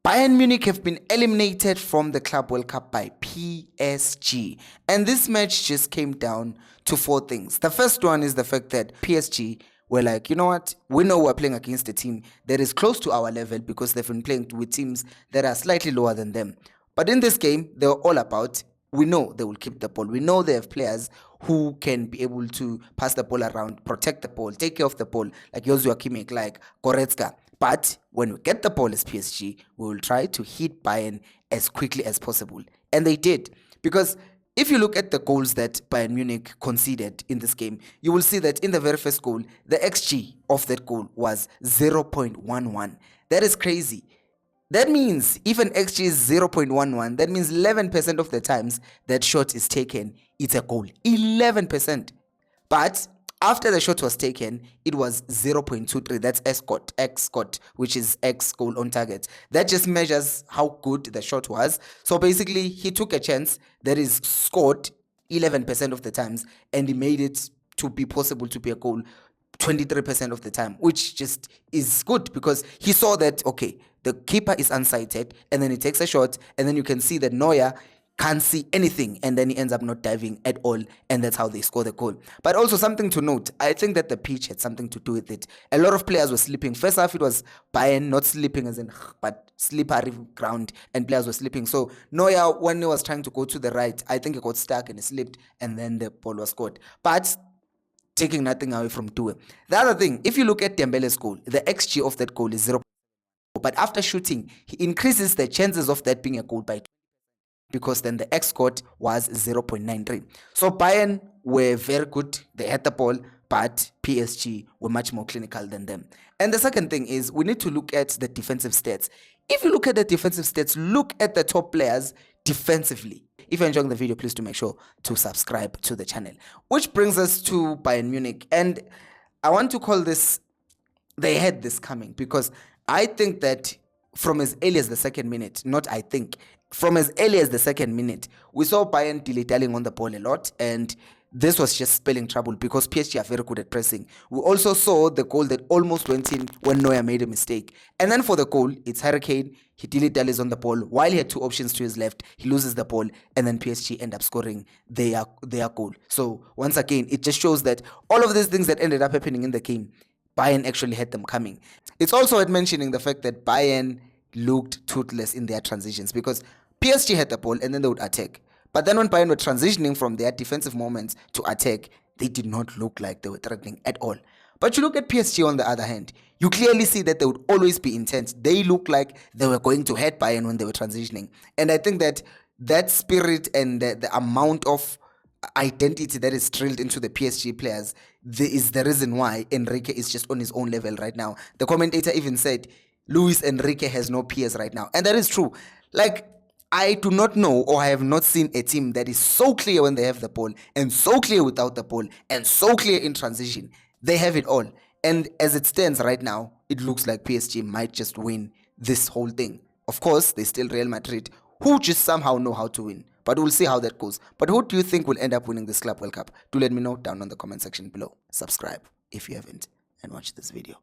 Bayern Munich have been eliminated from the Club World Cup by PSG. And this match just came down to four things. The first one is the fact that PSG were like, you know what? We know we're playing against a team that is close to our level because they've been playing with teams that are slightly lower than them. But in this game, they were all about, we know they will keep the ball. We know they have players who can be able to pass the ball around, protect the ball, take care of the ball, like Joshua Kimmich, like Goretzka. But when we get the ball as PSG, we will try to hit Bayern as quickly as possible. And they did. Because if you look at the goals that Bayern Munich conceded in this game, you will see that in the very first goal, the XG of that goal was 0.11. That is crazy. That means if an XG is 0.11, that means 11% of the times that shot is taken, it's a goal. 11%. But after the shot was taken, it was 0.23. That's X-score, which is X goal on target. That just measures how good the shot was. So basically, he took a chance that is scored 11% of the times, and he made it to be possible to be a goal 23% of the time, which just is good because he saw that, okay, the keeper is unsighted, and then he takes a shot, and then you can see that Neuer can't see anything, and then he ends up not diving at all, and that's how they score the goal. But also something to note, I think that the pitch had something to do with it. A lot of players were sleeping. First half, it was Bayern not sleeping as in, but slippery ground, and players were sleeping. So Neuer, when he was trying to go to the right, I think he got stuck and he slipped, and then the ball was scored. But taking nothing away from Due. The other thing, if you look at Dembele's goal, the XG of that goal is 0. But after shooting, he increases the chances of that being a goal by 2, because then the X-score was 0.93. So Bayern were very good. They had the ball, but PSG were much more clinical than them. And the second thing is we need to look at the defensive stats. If you look at the defensive stats, look at the top players defensively. If you're enjoying the video, please do make sure to subscribe to the channel. Which brings us to Bayern Munich. And I want to call this, they had this coming, because I think that from as early as the second minute, from as early as the second minute, we saw Bayern dilly-dallying on the ball a lot, and this was just spelling trouble because PSG are very good at pressing. We also saw the goal that almost went in when Neuer made a mistake. And then for the goal, it's Harry Kane. He dilly-dallies on the ball. While he had two options to his left, he loses the ball, and then PSG end up scoring their goal. So once again, it just shows that all of these things that ended up happening in the game, Bayern actually had them coming. It's also worth mentioning the fact that Bayern looked toothless in their transitions because PSG had the ball and then they would attack. But then when Bayern were transitioning from their defensive moments to attack, they did not look like they were threatening at all. But you look at PSG on the other hand, you clearly see that they would always be intense. They look like they were going to head Bayern when they were transitioning. And I think that that spirit and the amount of identity that is drilled into the PSG players is the reason why Enrique is just on his own level right now. The commentator even said, Luis Enrique has no peers right now. And that is true. Like, I do not know, or I have not seen a team that is so clear when they have the ball and so clear without the ball and so clear in transition. They have it all. And as it stands right now, it looks like PSG might just win this whole thing. Of course, they still Real Madrid, who just somehow know how to win. But we'll see how that goes. But who do you think will end up winning this Club World Cup? Do let me know down on the comment section below. Subscribe if you haven't and watch this video.